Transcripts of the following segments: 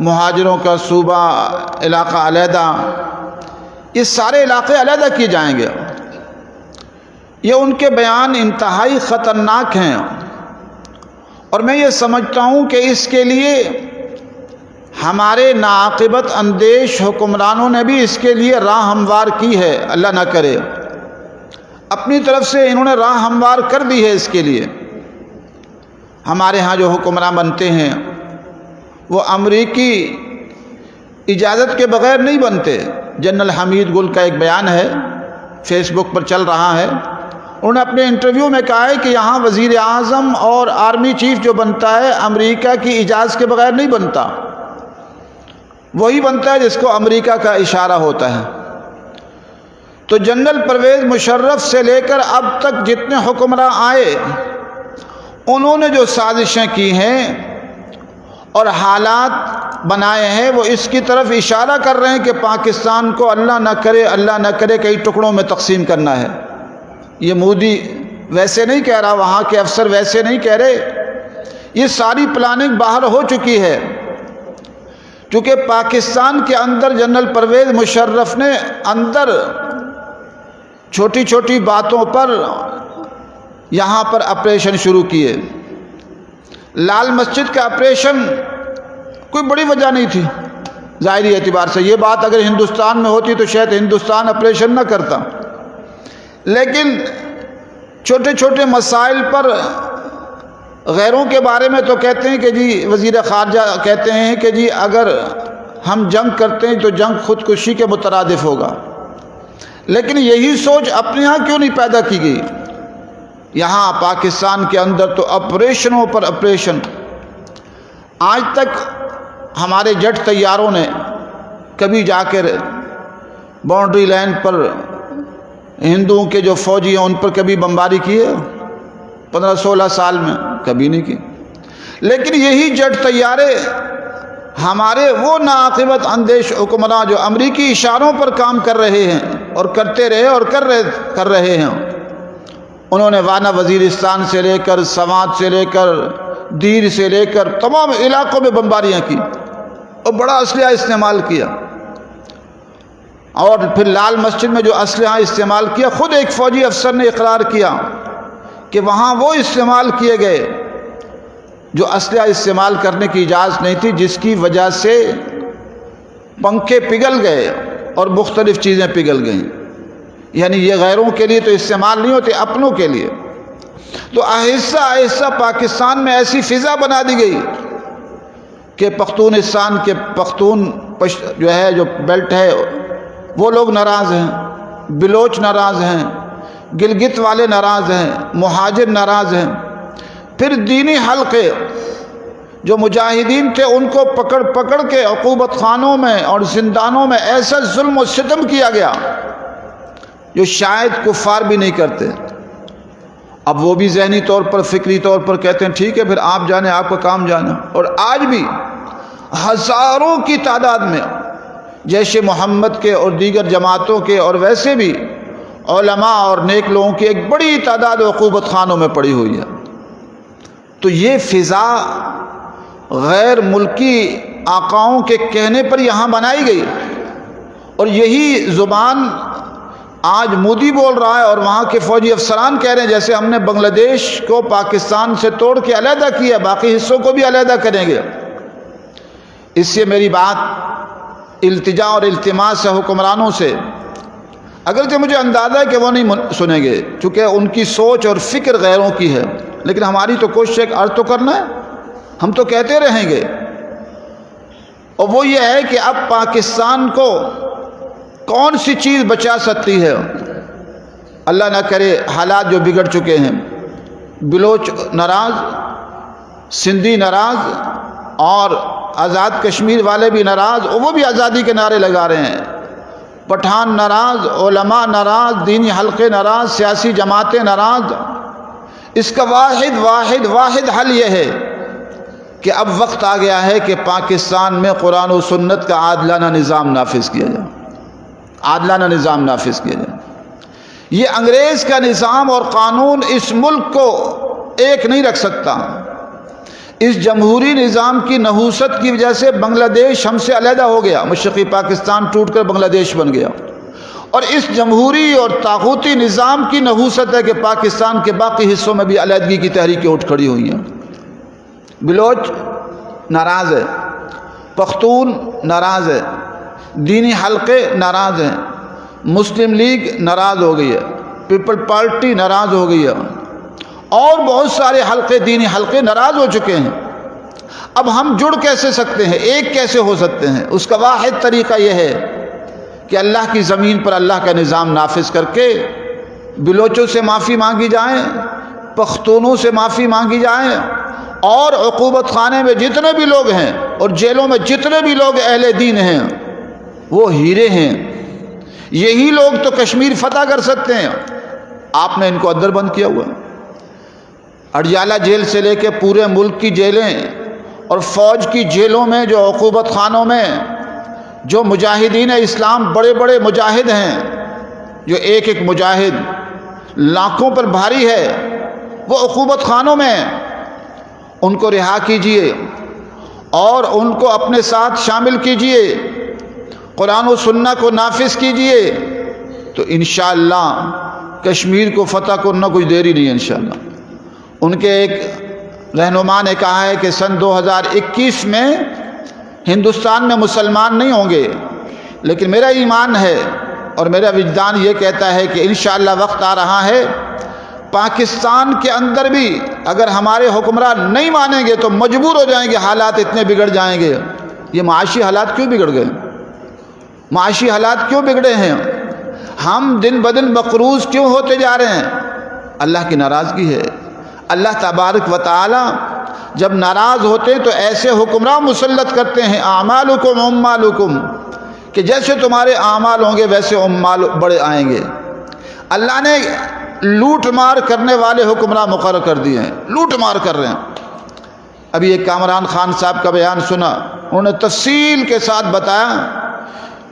مہاجروں کا صوبہ علاقہ علیحدہ، یہ سارے علاقے علیحدہ کیے جائیں گے۔ یہ ان کے بیان انتہائی خطرناک ہیں، اور میں یہ سمجھتا ہوں کہ اس کے لیے ہمارے ناعاقبت اندیش حکمرانوں نے بھی اس کے لیے راہ ہموار کی ہے، اللہ نہ کرے اپنی طرف سے انہوں نے راہ ہموار کر دی ہے۔ اس کے لیے ہمارے ہاں جو حکمران بنتے ہیں وہ امریکی اجازت کے بغیر نہیں بنتے۔ جنرل حمید گل کا ایک بیان ہے، فیس بک پر چل رہا ہے، انہوں نے اپنے انٹرویو میں کہا ہے کہ یہاں وزیر اعظم اور آرمی چیف جو بنتا ہے امریکہ کی اجازت کے بغیر نہیں بنتا، وہی بنتا ہے جس کو امریکہ کا اشارہ ہوتا ہے۔ تو جنرل پرویز مشرف سے لے کر اب تک جتنے حکمراں آئے انہوں نے جو سازشیں کی ہیں اور حالات بنائے ہیں وہ اس کی طرف اشارہ کر رہے ہیں کہ پاکستان کو اللہ نہ کرے کئی ٹکڑوں میں تقسیم کرنا ہے۔ یہ مودی ویسے نہیں کہہ رہا، وہاں کے افسر ویسے نہیں کہہ رہے، یہ ساری پلاننگ باہر ہو چکی ہے۔ چونکہ پاکستان کے اندر جنرل پرویز مشرف نے اندر چھوٹی چھوٹی باتوں پر یہاں پر آپریشن شروع کیے۔ لال مسجد کا آپریشن کوئی بڑی وجہ نہیں تھی ظاہری اعتبار سے، یہ بات اگر ہندوستان میں ہوتی تو شاید ہندوستان آپریشن نہ کرتا، لیکن چھوٹے چھوٹے مسائل پر غیروں کے بارے میں تو کہتے ہیں کہ جی وزیر خارجہ کہتے ہیں کہ جی اگر ہم جنگ کرتے ہیں تو جنگ خودکشی کے مترادف ہوگا، لیکن یہی سوچ اپنے ہاں کیوں نہیں پیدا کی گئی؟ یہاں پاکستان کے اندر تو آپریشنوں پر آپریشن۔ آج تک ہمارے جٹ طیاروں نے کبھی جا کر باؤنڈری لائن پر ہندوؤں کے جو فوجی ہیں ان پر کبھی بمباری کی ہے؟ 15-16 سال میں کبھی نہیں کی۔ لیکن یہی جٹ طیارے ہمارے وہ ناعاقبت اندیش حکمراں جو امریکی اشاروں پر کام کر رہے ہیں اور کرتے رہے اور کر رہے ہیں، انہوں نے وانہ وزیرستان سے لے کر سوات سے لے کر دیر سے لے کر تمام علاقوں میں بمباریاں کی اور بڑا اسلحہ استعمال کیا، اور پھر لال مسجد میں جو اسلحہ استعمال کیا خود ایک فوجی افسر نے اقرار کیا کہ وہاں وہ استعمال کیے گئے جو اسلحہ استعمال کرنے کی اجازت نہیں تھی، جس کی وجہ سے پنکھے پگھل گئے اور مختلف چیزیں پگھل گئیں۔ یعنی یہ غیروں کے لیے تو استعمال نہیں ہوتے، اپنوں کے لیے۔ تو آہستہ آہستہ پاکستان میں ایسی فضا بنا دی گئی کہ پختونستان کے پختون جو ہے جو بیلٹ ہے وہ لوگ ناراض ہیں، بلوچ ناراض ہیں، گلگت والے ناراض ہیں، مہاجر ناراض ہیں۔ پھر دینی حلقے جو مجاہدین تھے ان کو پکڑ پکڑ کے عقوبت خانوں میں اور زندانوں میں ایسا ظلم و ستم کیا گیا جو شاید کفار بھی نہیں کرتے۔ اب وہ بھی ذہنی طور پر فکری طور پر کہتے ہیں ٹھیک ہے پھر آپ جانے، آپ کا کام جانا۔ اور آج بھی ہزاروں کی تعداد میں جیش محمد کے اور دیگر جماعتوں کے اور ویسے بھی علماء اور نیک لوگوں کی ایک بڑی تعداد عقوبت خانوں میں پڑی ہوئی ہے۔ تو یہ فضا غیر ملکی آقاؤں کے کہنے پر یہاں بنائی گئی، اور یہی زبان آج مودی بول رہا ہے اور وہاں کے فوجی افسران کہہ رہے ہیں جیسے ہم نے بنگلہ دیش کو پاکستان سے توڑ کے علیحدہ کیا، باقی حصوں کو بھی علیحدہ کریں گے۔ اس سے میری بات التجا اور التماس ہے حکمرانوں سے، اگرچہ مجھے اندازہ ہے کہ وہ نہیں سنیں گے چونکہ ان کی سوچ اور فکر غیروں کی ہے، لیکن ہماری تو کوشش ہے کہ عرض تو کرنا ہے، ہم تو کہتے رہیں گے۔ اور وہ یہ ہے کہ اب پاکستان کو کون سی چیز بچا سکتی ہے؟ اللہ نہ کرے حالات جو بگڑ چکے ہیں، بلوچ ناراض، سندھی ناراض اور آزاد کشمیر والے بھی ناراض، اور وہ بھی آزادی کے نعرے لگا رہے ہیں، پٹھان ناراض، علماء ناراض، دینی حلقے ناراض، سیاسی جماعتیں ناراض۔ اس کا واحد حل یہ ہے کہ اب وقت آ گیا ہے کہ پاکستان میں قرآن و سنت کا عادلانہ نظام نافذ کیا جائے، عادلانہ نظام نافذ کیا جائے۔ یہ انگریز کا نظام اور قانون اس ملک کو ایک نہیں رکھ سکتا۔ اس جمہوری نظام کی نحوست کی وجہ سے بنگلہ دیش ہم سے علیحدہ ہو گیا، مشرقی پاکستان ٹوٹ کر بنگلہ دیش بن گیا، اور اس جمہوری اور طاغوتی نظام کی نحوست ہے کہ پاکستان کے باقی حصوں میں بھی علیحدگی کی تحریکیں اٹھ کھڑی ہوئی ہیں۔ بلوچ ناراض ہے، پختون ناراض ہے، دینی حلقے ناراض ہیں، مسلم لیگ ناراض ہو گئی ہے، پیپل پارٹی ناراض ہو گئی ہے، اور بہت سارے حلقے، دینی حلقے ناراض ہو چکے ہیں۔ اب ہم جڑ کیسے سکتے ہیں، ایک کیسے ہو سکتے ہیں؟ اس کا واحد طریقہ یہ ہے کہ اللہ کی زمین پر اللہ کا نظام نافذ کر کے بلوچوں سے معافی مانگی جائیں، پختونوں سے معافی مانگی جائیں، اور عقوبت خانے میں جتنے بھی لوگ ہیں اور جیلوں میں جتنے بھی لوگ اہل دین ہیں وہ ہیرے ہیں۔ یہی لوگ تو کشمیر فتح کر سکتے ہیں۔ آپ نے ان کو اندر بند کیا ہوا ہے۔ اڈیالہ جیل سے لے کے پورے ملک کی جیلیں اور فوج کی جیلوں میں جو عقوبت خانوں میں جو مجاہدین اسلام بڑے بڑے مجاہد ہیں، جو ایک ایک مجاہد لاکھوں پر بھاری ہے، وہ عقوبت خانوں میں، ان کو رہا کیجئے اور ان کو اپنے ساتھ شامل کیجئے، قرآن و سنت کو نافذ کیجئے، تو انشاءاللہ کشمیر کو فتح کرنا کوئی دیری نہیں ہے انشاءاللہ۔ ان کے ایک رہنما نے کہا ہے کہ سن 2021 میں ہندوستان میں مسلمان نہیں ہوں گے، لیکن میرا ایمان ہے اور میرا وجدان یہ کہتا ہے کہ انشاءاللہ وقت آ رہا ہے پاکستان کے اندر بھی اگر ہمارے حکمران نہیں مانیں گے تو مجبور ہو جائیں گے، حالات اتنے بگڑ جائیں گے۔ یہ معاشی حالات کیوں بگڑ گئے؟ معاشی حالات کیوں بگڑے ہیں؟ ہم دن بدن مقروض کیوں ہوتے جا رہے ہیں؟ اللہ کی ناراضگی ہے۔ اللہ تبارک و تعالی جب ناراض ہوتے ہیں تو ایسے حکمراں مسلط کرتے ہیں، اعمالکم امالکم، کہ جیسے تمہارے اعمال ہوں گے ویسے امال بڑے آئیں گے۔ اللہ نے لوٹ مار کرنے والے حکمراں مقرر کر دیے ہیں، لوٹ مار کر رہے ہیں۔ ابھی ایک کامران خان صاحب کا بیان سنا، انہوں نے تفصیل کے ساتھ بتایا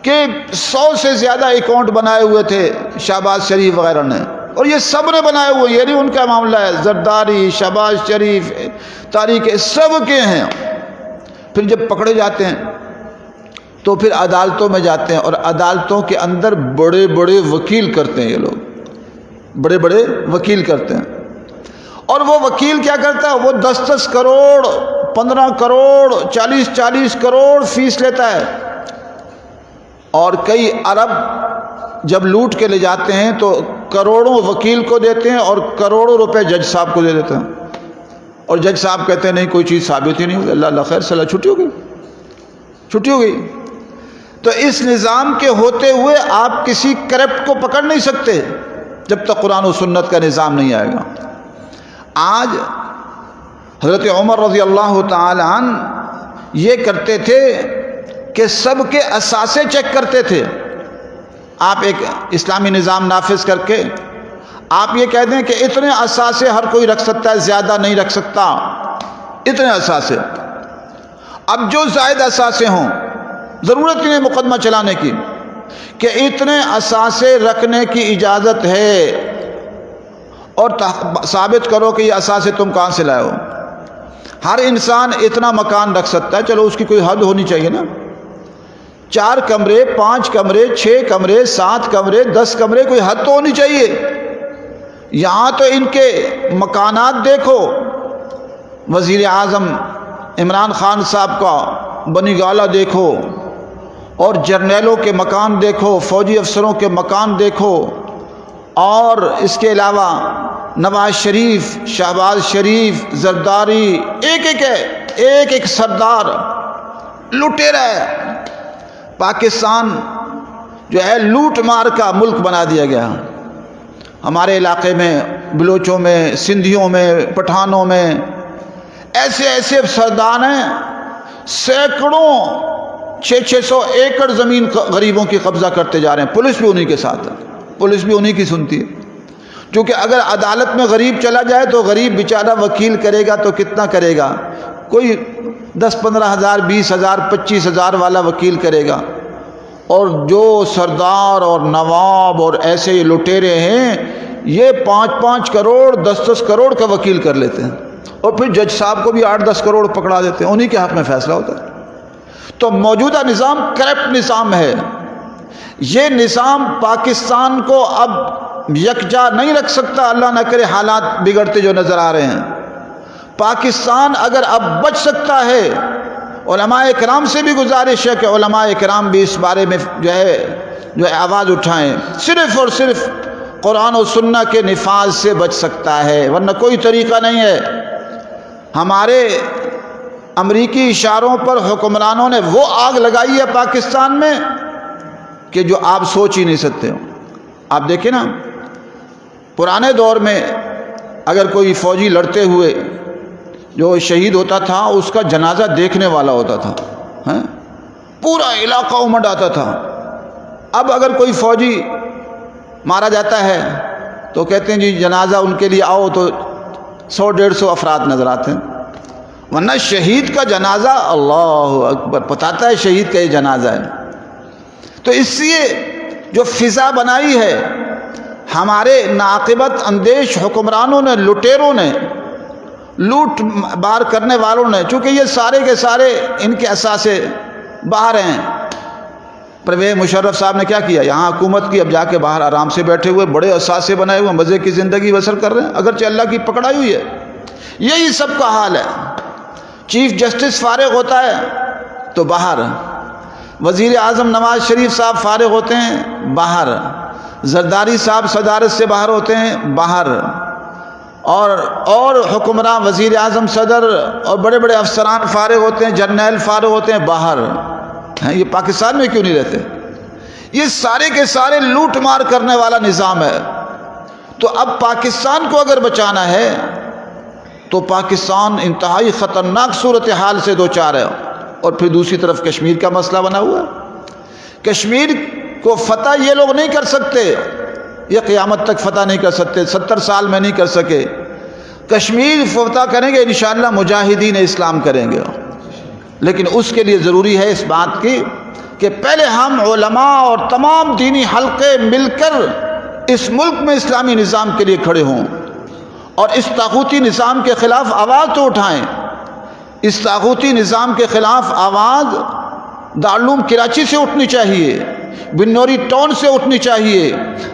کہ 100 سے زیادہ اکاؤنٹ بنائے ہوئے تھے شہباز شریف وغیرہ نے، اور یہ سب نے بنائے ہوئے، یہ نہیں ان کا معاملہ ہے، زرداری، شہباز شریف، طارق، سب کے ہیں۔ پھر جب پکڑے جاتے ہیں تو پھر عدالتوں میں جاتے ہیں، اور عدالتوں کے اندر بڑے بڑے وکیل کرتے ہیں، یہ لوگ بڑے بڑے وکیل کرتے ہیں، اور وہ وکیل کیا کرتا ہے؟ وہ 10-10 کروڑ، 15 کروڑ، 40-40 کروڑ فیس لیتا ہے، اور کئی ارب جب لوٹ کے لے جاتے ہیں تو کروڑوں وکیل کو دیتے ہیں اور کروڑوں روپے جج صاحب کو دے دیتے ہیں، اور جج صاحب کہتے ہیں نہیں کوئی چیز ثابت ہی نہیں ہوئی، اللہ خیر صلاح، چھٹی ہو گئی، چھٹی ہو گئی۔ تو اس نظام کے ہوتے ہوئے آپ کسی کرپٹ کو پکڑ نہیں سکتے جب تک قرآن و سنت کا نظام نہیں آئے گا۔ آج حضرت عمر رضی اللہ تعالی عنہ یہ کرتے تھے کہ سب کے اثاثے چیک کرتے تھے۔ آپ ایک اسلامی نظام نافذ کر کے آپ یہ کہہ دیں کہ اتنے اثاثے ہر کوئی رکھ سکتا ہے، زیادہ نہیں رکھ سکتا، اتنے اثاثے۔ اب جو زائد اثاثے ہوں، ضرورت نہیں مقدمہ چلانے کی کہ اتنے اثاثے رکھنے کی اجازت ہے، اور ثابت کرو کہ یہ اثاثے تم کہاں سے لائے ہو۔ ہر انسان اتنا مکان رکھ سکتا ہے، چلو اس کی کوئی حد ہونی چاہیے نا، 4 کمرے، 5 کمرے، 6 کمرے، 7 کمرے، 10 کمرے، کوئی حد تو ہونی چاہیے۔ یہاں تو ان کے مکانات دیکھو، وزیر اعظم عمران خان صاحب کا بنی گالہ دیکھو، اور جرنیلوں کے مکان دیکھو، فوجی افسروں کے مکان دیکھو، اور اس کے علاوہ نواز شریف، شہباز شریف، زرداری، ایک ایک سردار لٹیرا ہے۔ پاکستان جو ہے لوٹ مار کا ملک بنا دیا گیا۔ ہمارے علاقے میں، بلوچوں میں، سندھیوں میں، پٹھانوں میں ایسے ایسے سردار ہیں، سینکڑوں 600 ایکڑ زمین غریبوں کی قبضہ کرتے جا رہے ہیں۔ پولیس بھی انہی کے ساتھ ہے، پولیس بھی انہی کی سنتی ہے، کیونکہ اگر عدالت میں غریب چلا جائے تو غریب بیچارہ وکیل کرے گا تو کتنا کرے گا؟ کوئی 10-15 ہزار، 20 ہزار، 25 ہزار والا وکیل کرے گا، اور جو سردار اور نواب اور ایسے لٹیرے ہیں یہ 5-5 کروڑ 10-10 کروڑ کا وکیل کر لیتے ہیں اور پھر جج صاحب کو بھی 8-10 کروڑ پکڑا دیتے ہیں، انہی کے حق میں فیصلہ ہوتا ہے۔ تو موجودہ نظام کرپٹ نظام ہے۔ یہ نظام پاکستان کو اب یکجا نہیں رکھ سکتا، اللہ نہ کرے حالات بگڑتے جو نظر آ رہے ہیں۔ پاکستان اگر اب بچ سکتا ہے، علماء کرام سے بھی گزارش ہے کہ علماء کرام بھی اس بارے میں جو ہے آواز اٹھائیں، صرف اور صرف قرآن و سنت کے نفاذ سے بچ سکتا ہے، ورنہ کوئی طریقہ نہیں ہے۔ ہمارے امریکی اشاروں پر حکمرانوں نے وہ آگ لگائی ہے پاکستان میں کہ جو آپ سوچ ہی نہیں سکتے ہو۔ آپ دیکھیں نا، پرانے دور میں اگر کوئی فوجی لڑتے ہوئے جو شہید ہوتا تھا اس کا جنازہ دیکھنے والا ہوتا تھا، پورا علاقہ امڑ آتا تھا۔ اب اگر کوئی فوجی مارا جاتا ہے تو کہتے ہیں جی جنازہ ان کے لیے آؤ، تو 100-150 افراد نظر آتے ہیں، ورنہ شہید کا جنازہ اللہ اکبر بتاتا ہے شہید کا یہ جنازہ ہے۔ تو اس لیے جو فضا بنائی ہے ہمارے ناقبت اندیش حکمرانوں نے، لٹیروں نے، لوٹ بار کرنے والوں نے، چونکہ یہ سارے کے سارے ان کے اثاثے باہر ہیں۔ پرویز مشرف صاحب نے کیا کیا؟ یہاں حکومت کی، اب جا کے باہر آرام سے بیٹھے ہوئے، بڑے اثاثے بنائے ہوئے، مزے کی زندگی بسر کر رہے ہیں، اگرچہ اللہ کی پکڑائی ہوئی ہے۔ یہی سب کا حال ہے۔ چیف جسٹس فارغ ہوتا ہے تو باہر، وزیر اعظم نواز شریف صاحب فارغ ہوتے ہیں باہر، زرداری صاحب صدارت سے باہر ہوتے ہیں باہر، اور حکمراں وزیر اعظم، صدر اور بڑے بڑے افسران فارغ ہوتے ہیں، جرنیل فارغ ہوتے ہیں باہر۔ یہ پاکستان میں کیوں نہیں رہتے؟ یہ سارے کے سارے لوٹ مار کرنے والا نظام ہے۔ تو اب پاکستان کو اگر بچانا ہے تو پاکستان انتہائی خطرناک صورتحال سے دوچار ہے۔ اور پھر دوسری طرف کشمیر کا مسئلہ بنا ہوا ہے۔ کشمیر کو فتح یہ لوگ نہیں کر سکتے، یہ قیامت تک فتح نہیں کر سکتے، 70 سال میں نہیں کر سکے۔ کشمیر فتح کریں گے انشاءاللہ مجاہدین اسلام کریں گے، لیکن اس کے لیے ضروری ہے اس بات کی کہ پہلے ہم علماء اور تمام دینی حلقے مل کر اس ملک میں اسلامی نظام کے لیے کھڑے ہوں اور اس طاغوتی نظام کے خلاف آواز تو اٹھائیں۔ اس طاغوتی نظام کے خلاف آواز دارالعلوم کراچی سے اٹھنی چاہیے، بنوری ٹاؤن سے اٹھنی چاہیے،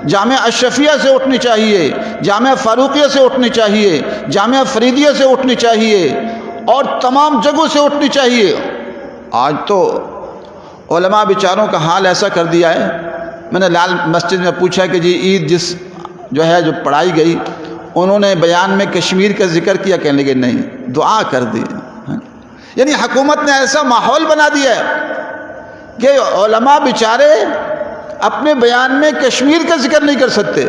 جامعہ اشرفیہ سے اٹھنی چاہیے، جامعہ فاروقیہ سے اٹھنی چاہیے، جامعہ فریدیہ سے اٹھنی چاہیے اور تمام جگہوں سے اٹھنی چاہیے۔ آج تو علماء بیچاروں کا حال ایسا کر دیا ہے، میں نے لال مسجد میں پوچھا کہ جی عید جو پڑھائی گئی انہوں نے بیان میں کشمیر کا ذکر کیا؟ کہنے لگے نہیں، دعا کر دی۔ یعنی حکومت نے ایسا ماحول بنا دیا ہے کہ علماء بیچارے اپنے بیان میں کشمیر کا ذکر نہیں کر سکتے۔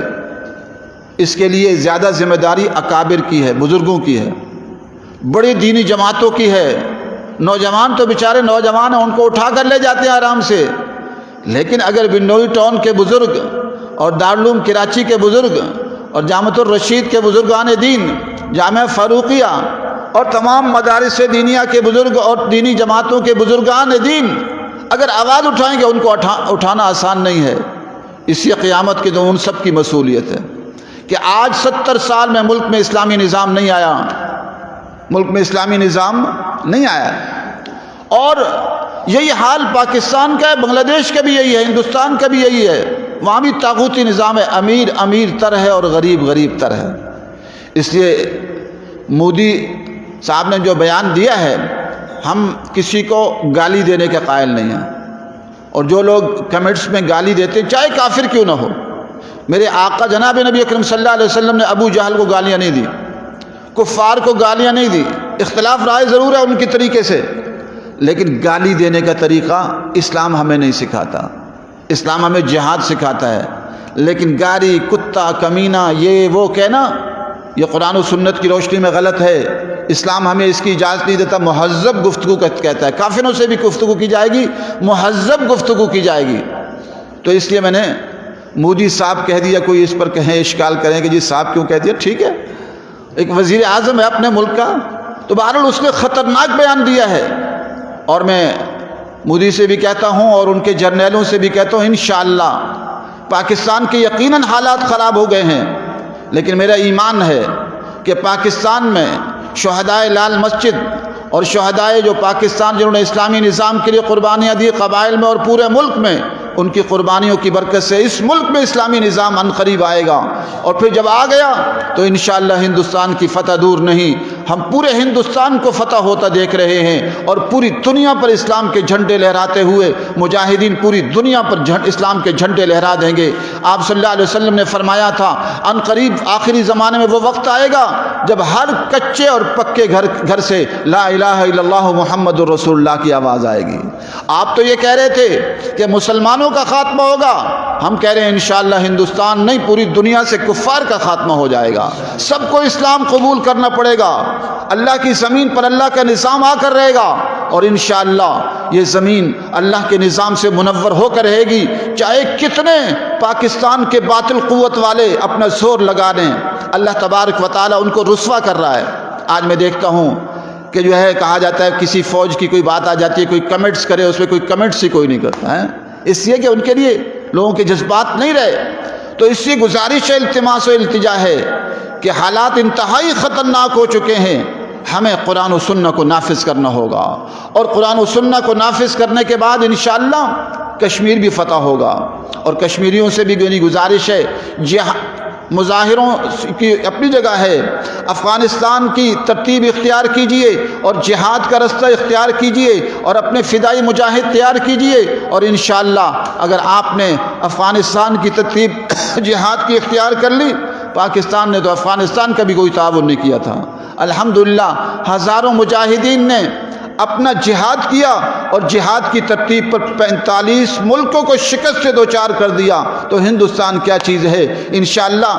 اس کے لیے زیادہ ذمہ داری اکابر کی ہے، بزرگوں کی ہے، بڑی دینی جماعتوں کی ہے۔ نوجوان تو بیچارے نوجوان ہیں، ان کو اٹھا کر لے جاتے ہیں آرام سے، لیکن اگر بنوری ٹاؤن کے بزرگ اور دارالعلوم کراچی کے بزرگ اور جامعۃ الرشید کے بزرگان دین، جامعہ فاروقیہ اور تمام مدارس دینیہ کے بزرگ اور دینی جماعتوں کے بزرگان دین اگر آواز اٹھائیں گے، ان کو اٹھانا آسان نہیں ہے۔ اسی قیامت کے جو ان سب کی مسئولیت ہے کہ آج 70 سال میں ملک میں اسلامی نظام نہیں آیا، ملک میں اسلامی نظام نہیں آیا، اور یہی حال پاکستان کا ہے، بنگلہ دیش کا بھی یہی ہے، ہندوستان کا بھی یہی ہے۔ وہاں بھی طاغوتی نظام ہے، امیر امیر تر ہے اور غریب غریب تر ہے۔ اس لیے مودی صاحب نے جو بیان دیا ہے، ہم کسی کو گالی دینے کے قائل نہیں ہیں، اور جو لوگ کمنٹس میں گالی دیتے چاہے کافر کیوں نہ ہو، میرے آقا جناب نبی اکرم صلی اللہ علیہ وسلم نے ابو جہل کو گالیاں نہیں دی، کفار کو گالیاں نہیں دی، اختلاف رائے ضرور ہے ان کے طریقے سے، لیکن گالی دینے کا طریقہ اسلام ہمیں نہیں سکھاتا۔ اسلام ہمیں جہاد سکھاتا ہے، لیکن گالی، کتا، کمینہ، یہ وہ کہنا یہ قرآن و سنت کی روشنی میں غلط ہے۔ اسلام ہمیں اس کی اجازت نہیں دیتا، مہذب گفتگو کہتا ہے، کافروں سے بھی گفتگو کی جائے گی، مہذب گفتگو کی جائے گی۔ تو اس لیے میں نے مودی صاحب کہہ دیا، کوئی اس پر کہیں اشکال کریں کہ جی صاحب کیوں کہہ دیا، ٹھیک ہے، ایک وزیر اعظم ہے اپنے ملک کا، تو بہرحال اس نے خطرناک بیان دیا ہے، اور میں مودی سے بھی کہتا ہوں اور ان کے جرنیلوں سے بھی کہتا ہوں، انشاءاللہ پاکستان کے یقیناً حالات خراب ہو گئے ہیں، لیکن میرا ایمان ہے کہ پاکستان میں شہدائے لال مسجد اور شہدائے جو پاکستان جنہوں نے اسلامی نظام کے لیے قربانیاں دی قبائل میں اور پورے ملک میں، ان کی قربانیوں کی برکت سے اس ملک میں اسلامی نظام عنقریب آئے گا، اور پھر جب آ گیا تو انشاءاللہ ہندوستان کی فتح دور نہیں، ہم پورے ہندوستان کو فتح ہوتا دیکھ رہے ہیں، اور پوری دنیا پر اسلام کے جھنڈے لہراتے ہوئے مجاہدین پوری دنیا پر اسلام کے جھنڈے لہرا دیں گے۔ آپ صلی اللہ علیہ وسلم نے فرمایا تھا عنقریب آخری زمانے میں وہ وقت آئے گا جب ہر کچے اور پکے گھر سے لا الہ الا اللہ محمد الرسول اللہ کی آواز آئے گی۔ آپ تو یہ کہہ رہے تھے کہ مسلمانوں کا خاتمہ ہوگا، ہم کہہ رہے ہیں انشاءاللہ ہندوستان نہیں پوری دنیا سے کفار کا خاتمہ ہو جائے گا، سب کو اسلام قبول کرنا پڑے گا، اللہ کی زمین پر اللہ کا نظام آ کر رہے گا، اور انشاءاللہ یہ زمین اللہ کے نظام سے منور ہو کر رہے گی، چاہے کتنے پاکستان کے باطل قوت والے اپنا زور لگا دیں، اللہ تبارک و تعالیٰ ان کو رسوا کر رہا ہے۔ آج میں دیکھتا ہوں کہ جو ہے کہا جاتا ہے کسی فوج کی کوئی بات آ جاتی ہے، کوئی کمنٹس کرے، اس میں کوئی کمنٹس ہی کوئی نہیں کرتا ہے، اس لیے کہ ان کے لیے لوگوں کے جذبات نہیں رہے۔ تو اس لیے گزارش ہے، التماس و التجا ہے کہ حالات انتہائی خطرناک ہو چکے ہیں، ہمیں قرآن و سنہ کو نافذ کرنا ہوگا، اور قرآن و سنہ کو نافذ کرنے کے بعد انشاءاللہ کشمیر بھی فتح ہوگا۔ اور کشمیریوں سے بھی میری گزارش ہے، مظاہروں کی اپنی جگہ ہے، افغانستان کی ترتیب اختیار کیجئے اور جہاد کا رستہ اختیار کیجئے اور اپنے فدائی مجاہد تیار کیجئے، اور انشاءاللہ اگر آپ نے افغانستان کی ترتیب جہاد کی اختیار کر لی، پاکستان نے تو افغانستان کا بھی کوئی تعاون نہیں کیا تھا، الحمدللہ ہزاروں مجاہدین نے اپنا جہاد کیا اور جہاد کی ترتیب پر 45 ملکوں کو شکست سے دوچار کر دیا، تو ہندوستان کیا چیز ہے۔ انشاءاللہ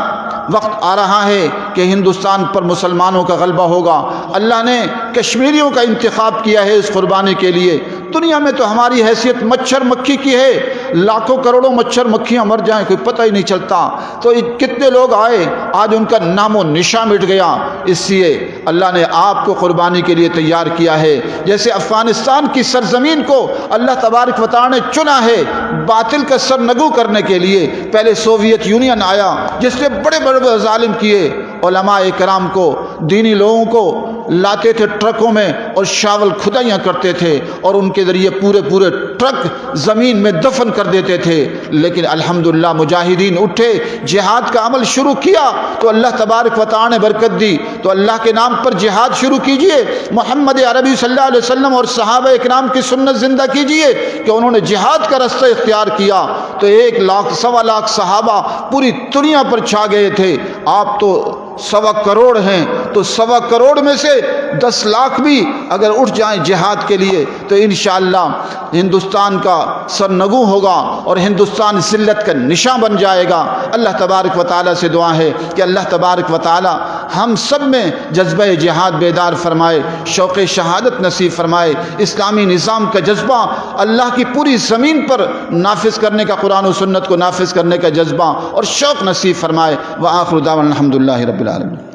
وقت آ رہا ہے کہ ہندوستان پر مسلمانوں کا غلبہ ہوگا۔ اللہ نے کشمیریوں کا انتخاب کیا ہے اس قربانی کے لیے۔ دنیا میں تو ہماری حیثیت مچھر مکھی کی ہے، لاکھوں کروڑوں مچھر مکھیاں مر جائیں کوئی پتہ ہی نہیں چلتا، تو کتنے لوگ آئے، آج ان کا نام و نشان مٹ گیا، اس لیے اللہ نے آپ کو قربانی کے لیے تیار کیا ہے۔ جیسے افغانستان کی سرزمین کو اللہ تبارک و تعالی نے چنا ہے باطل کا سرنگو کرنے کے لیے، پہلے سوویت یونین آیا جس نے بڑے بڑے ظالم کیے، علماء کرام کو، دینی لوگوں کو لاتے تھے ٹرکوں میں اور شاول کھدائیاں کرتے تھے اور ان کے ذریعے پورے ٹرک زمین میں دفن کر دیتے تھے، لیکن الحمدللہ مجاہدین اٹھے، جہاد کا عمل شروع کیا تو اللہ تبارک و تعالی نے برکت دی۔ تو اللہ کے نام پر جہاد شروع کیجئے، محمد عربی صلی اللہ علیہ وسلم اور صحابہ اکرام کی سنت زندہ کیجئے کہ انہوں نے جہاد کا رستہ اختیار کیا تو 1 لاکھ 1.25 لاکھ صحابہ پوری دنیا پر چھا گئے تھے۔ آپ تو 1.25 کروڑ ہیں، تو 1.25 کروڑ میں سے 10 لاکھ بھی اگر اٹھ جائیں جہاد کے لیے تو انشاءاللہ ہندوستان کا سرنگو ہوگا اور ہندوستان ذلت کا نشان بن جائے گا۔ اللہ تبارک و تعالیٰ سے دعا ہے کہ اللہ تبارک و تعالیٰ ہم سب میں جذبہ جہاد بیدار فرمائے، شوق شہادت نصیب فرمائے، اسلامی نظام کا جذبہ اللہ کی پوری زمین پر نافذ کرنے کا، قرآن و سنت کو نافذ کرنے کا جذبہ اور شوق نصیب فرمائے۔ وآخر دعوانا الحمدللہ رب العالمین۔